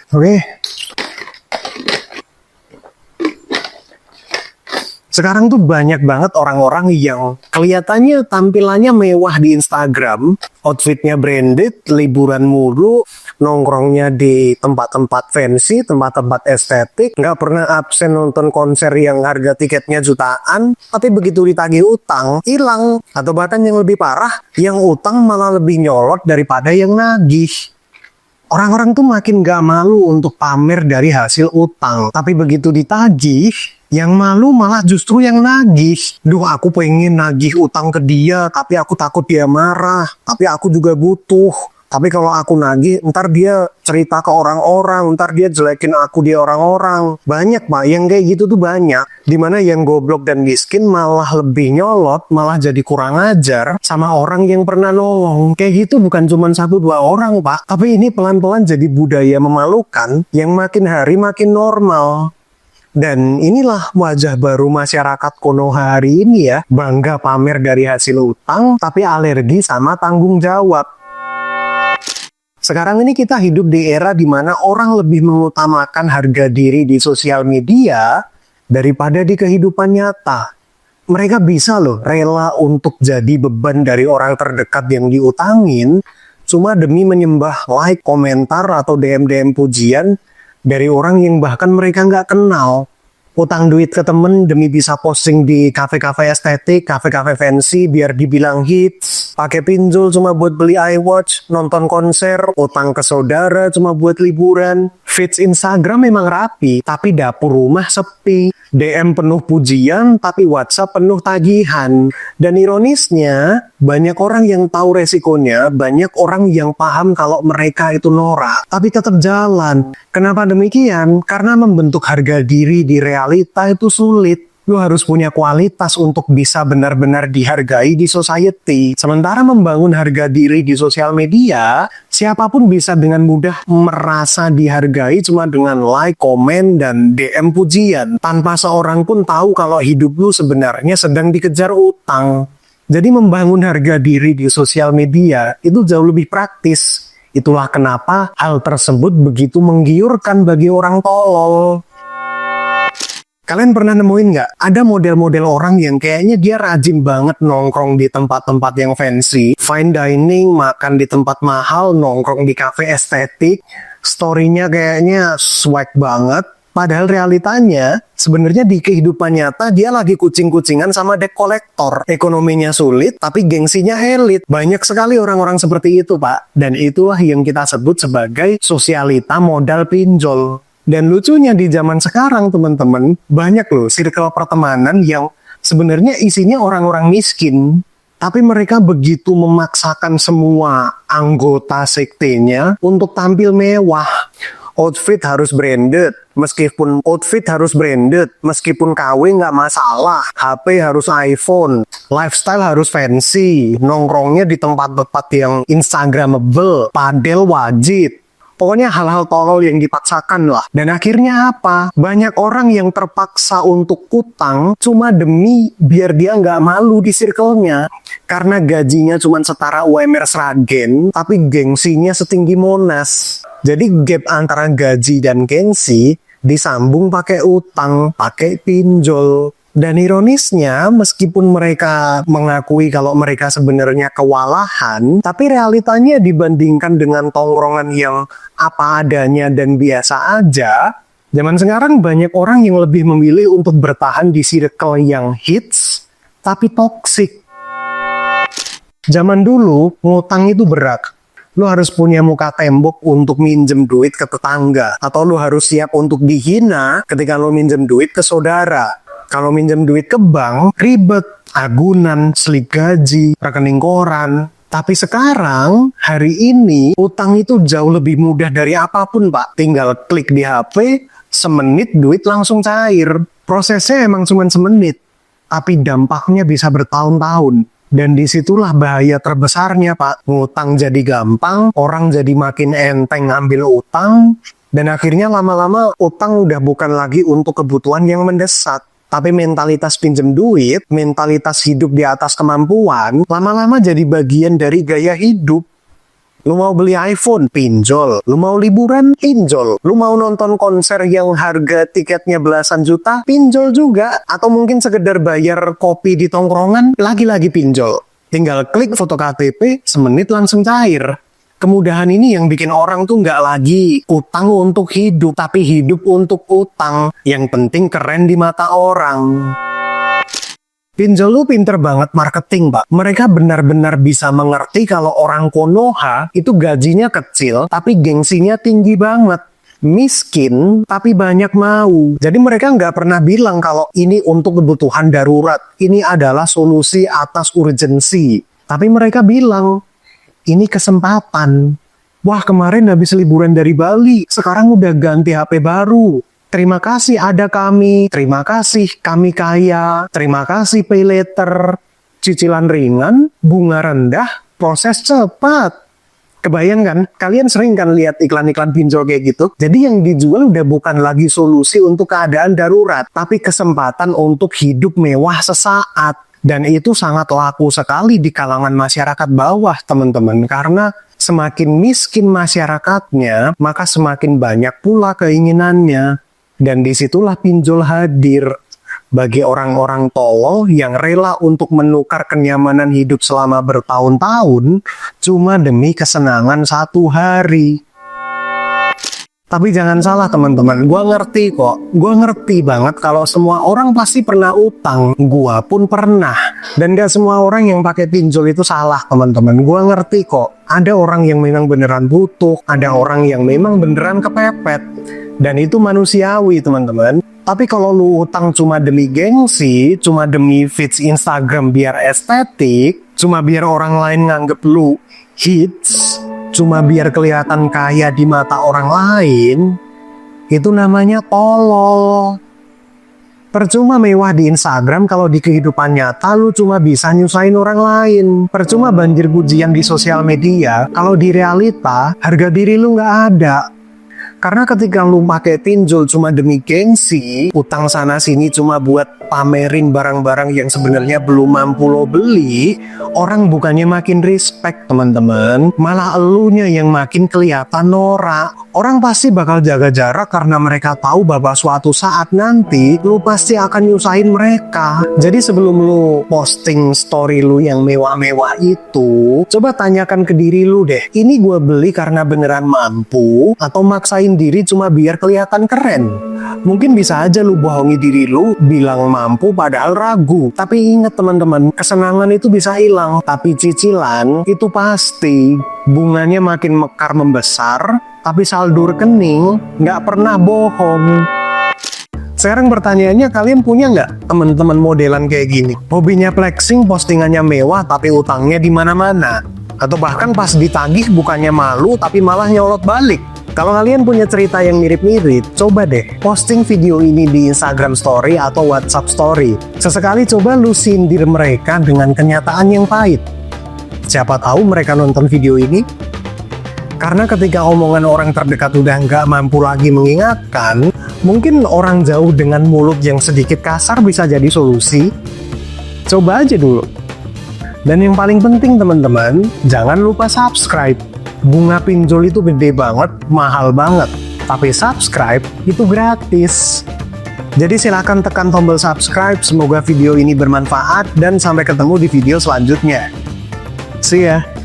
Oke. Sekarang tuh banyak banget orang-orang yang kelihatannya tampilannya mewah di Instagram, outfitnya branded, liburan mulu, nongkrongnya di tempat-tempat fancy, tempat-tempat estetik, nggak pernah absen nonton konser yang harga tiketnya jutaan, tapi begitu ditagih utang, hilang. Atau bahkan yang lebih parah, yang utang malah lebih nyolot daripada yang nagih. Orang-orang tuh makin gak malu untuk pamer dari hasil utang. Tapi begitu ditagih, yang malu malah justru yang nagih. Duh, aku pengen nagih utang ke dia, tapi aku takut dia marah. Tapi aku juga butuh. Tapi kalau aku nagih, ntar dia cerita ke orang-orang, ntar dia jelekin aku di orang-orang. Banyak Pak, yang kayak gitu tuh banyak. Dimana yang goblok dan miskin malah lebih nyolot, malah jadi kurang ajar sama orang yang pernah nolong. Kayak gitu bukan cuma 1-2 orang Pak, tapi ini pelan-pelan jadi budaya memalukan yang makin hari makin normal. Dan inilah wajah baru masyarakat Konoha hari ini ya. Bangga pamer dari hasil utang, tapi alergi sama tanggung jawab. Sekarang ini kita hidup di era di mana orang lebih mengutamakan harga diri di sosial media daripada di kehidupan nyata. Mereka bisa loh rela untuk jadi beban dari orang terdekat yang diutangin cuma demi menyembah like, komentar, atau DM-DM pujian dari orang yang bahkan mereka nggak kenal. Utang duit ke temen demi bisa posting di kafe-kafe estetik, kafe-kafe fancy biar dibilang hits. Pakai pinjol cuma buat beli iWatch, nonton konser, utang ke saudara cuma buat liburan. Feeds Instagram memang rapi, tapi dapur rumah sepi. DM penuh pujian, tapi WhatsApp penuh tagihan. Dan ironisnya, banyak orang yang tahu resikonya, banyak orang yang paham kalau mereka itu norak, tapi tetap jalan. Kenapa demikian? Karena membentuk harga diri di realita itu sulit. Lu harus punya kualitas untuk bisa benar-benar dihargai di society. Sementara membangun harga diri di sosial media, siapapun bisa dengan mudah merasa dihargai cuma dengan like, komen, dan DM pujian. Tanpa seorang pun tahu kalau hidup lu sebenarnya sedang dikejar utang. Jadi membangun harga diri di sosial media itu jauh lebih praktis. Itulah kenapa hal tersebut begitu menggiurkan bagi orang tolol. Kalian pernah nemuin nggak? Ada model-model orang yang kayaknya dia rajin banget nongkrong di tempat-tempat yang fancy, fine dining, makan di tempat mahal, nongkrong di cafe estetik, story-nya kayaknya swag banget. Padahal realitanya, sebenarnya di kehidupan nyata dia lagi kucing-kucingan sama debt collector. Ekonominya sulit, tapi gengsinya elit. Banyak sekali orang-orang seperti itu, Pak. Dan itulah yang kita sebut sebagai sosialita modal pinjol. Dan lucunya di zaman sekarang teman-teman, banyak loh circle pertemanan yang sebenarnya isinya orang-orang miskin. Tapi mereka begitu memaksakan semua anggota sektenya untuk tampil mewah. Outfit harus branded, meskipun KW nggak masalah. HP harus iPhone, lifestyle harus fancy, nongkrongnya di tempat-tempat yang Instagramable, padel wajib. Pokoknya hal-hal tolol yang dipaksakan lah. Dan akhirnya apa? Banyak orang yang terpaksa untuk utang cuma demi biar dia nggak malu di circle-nya. Karena gajinya cuma setara UMR Sragen, tapi gengsinya setinggi Monas. Jadi gap antara gaji dan gengsi disambung pakai utang, pakai pinjol. Dan ironisnya, meskipun mereka mengakui kalau mereka sebenarnya kewalahan, tapi realitanya dibandingkan dengan tongkrongan yang apa adanya dan biasa aja, zaman sekarang banyak orang yang lebih memilih untuk bertahan di circle yang hits, tapi toksik. Zaman dulu, ngutang itu berat. Lo harus punya muka tembok untuk minjem duit ke tetangga, atau lo harus siap untuk dihina ketika lo minjem duit ke saudara. Kalau minjem duit ke bank, ribet, agunan, slip gaji, rekening koran. Tapi sekarang, hari ini, utang itu jauh lebih mudah dari apapun, Pak. Tinggal klik di HP, semenit duit langsung cair. Prosesnya emang cuma semenit, tapi dampaknya bisa bertahun-tahun. Dan disitulah bahaya terbesarnya, Pak. Ngutang jadi gampang, orang jadi makin enteng ngambil utang, dan akhirnya lama-lama utang udah bukan lagi untuk kebutuhan yang mendesak. Tapi mentalitas pinjem duit, mentalitas hidup di atas kemampuan, lama-lama jadi bagian dari gaya hidup. Lu mau beli iPhone, pinjol. Lu mau liburan, pinjol. Lu mau nonton konser yang harga tiketnya belasan juta, pinjol juga. Atau mungkin sekedar bayar kopi di tongkrongan, lagi-lagi pinjol. Tinggal klik foto KTP, semenit langsung cair. Kemudahan ini yang bikin orang tuh nggak lagi utang untuk hidup, tapi hidup untuk utang. Yang penting keren di mata orang. Pinjol lu pinter banget marketing, Pak. Mereka benar-benar bisa mengerti kalau orang Konoha itu gajinya kecil, tapi gengsinya tinggi banget. Miskin, tapi banyak mau. Jadi mereka nggak pernah bilang kalau ini untuk kebutuhan darurat. Ini adalah solusi atas urgensi. Tapi mereka bilang, ini kesempatan. Wah, kemarin habis liburan dari Bali, sekarang udah ganti HP baru. Terima kasih ada kami, terima kasih kami kaya, terima kasih pay later, cicilan ringan, bunga rendah, proses cepat. Kebayang kan? Kalian sering kan lihat iklan-iklan pinjol kayak gitu? Jadi yang dijual udah bukan lagi solusi untuk keadaan darurat, tapi kesempatan untuk hidup mewah sesaat. Dan itu sangat laku sekali di kalangan masyarakat bawah, teman-teman, karena semakin miskin masyarakatnya, maka semakin banyak pula keinginannya. Dan disitulah pinjol hadir bagi orang-orang tolol yang rela untuk menukar kenyamanan hidup selama bertahun-tahun cuma demi kesenangan satu hari. Tapi jangan salah teman-teman, gue ngerti kok. Gue ngerti banget kalau semua orang pasti pernah utang. Gue pun pernah. Dan gak semua orang yang pakai pinjol itu salah teman-teman. Gue ngerti kok. Ada orang yang memang beneran butuh. Ada orang yang memang beneran kepepet. Dan itu manusiawi teman-teman. Tapi kalau lu utang cuma demi gengsi, cuma demi feeds Instagram biar estetik, cuma biar orang lain nganggep lu hits, cuma biar kelihatan kaya di mata orang lain, itu namanya tolol. Percuma mewah di Instagram kalau di kehidupan nyata lu cuma bisa nyusahin orang lain. Percuma banjir pujian di sosial media kalau di realita harga diri lu nggak ada. Karena ketika lu pakai pinjol cuma demi gengsi, utang sana sini cuma buat pamerin barang-barang yang sebenarnya belum mampu lo beli, orang bukannya makin respect teman-teman, malah elunya yang makin kelihatan norak. Orang pasti bakal jaga jarak karena mereka tahu bahwa suatu saat nanti lu pasti akan nyusahin mereka. Jadi sebelum lu posting story lu yang mewah-mewah itu, coba tanyakan ke diri lu deh, ini gue beli karena beneran mampu atau maksain diri cuma biar kelihatan keren? Mungkin bisa aja lu bohongi diri lu, bilang mampu padahal ragu. Tapi ingat teman-teman, kesenangan itu bisa hilang, tapi cicilan itu pasti. Bunganya makin mekar membesar, tapi saldo rekening nggak pernah bohong. Sekarang pertanyaannya, kalian punya nggak teman-teman modelan kayak gini? Hobinya flexing, postingannya mewah, tapi utangnya di mana-mana. Atau bahkan pas ditagih bukannya malu, tapi malah nyolot balik. Kalau kalian punya cerita yang mirip-mirip, coba deh posting video ini di Instagram Story atau WhatsApp Story. Sesekali coba lu sindir mereka dengan kenyataan yang pahit. Siapa tahu mereka nonton video ini. Karena ketika omongan orang terdekat udah nggak mampu lagi mengingatkan, mungkin orang jauh dengan mulut yang sedikit kasar bisa jadi solusi. Coba aja dulu. Dan yang paling penting teman-teman, jangan lupa subscribe. Bunga pinjol itu gede banget, mahal banget. Tapi subscribe itu gratis. Jadi silakan tekan tombol subscribe. Semoga video ini bermanfaat dan sampai ketemu di video selanjutnya. See ya.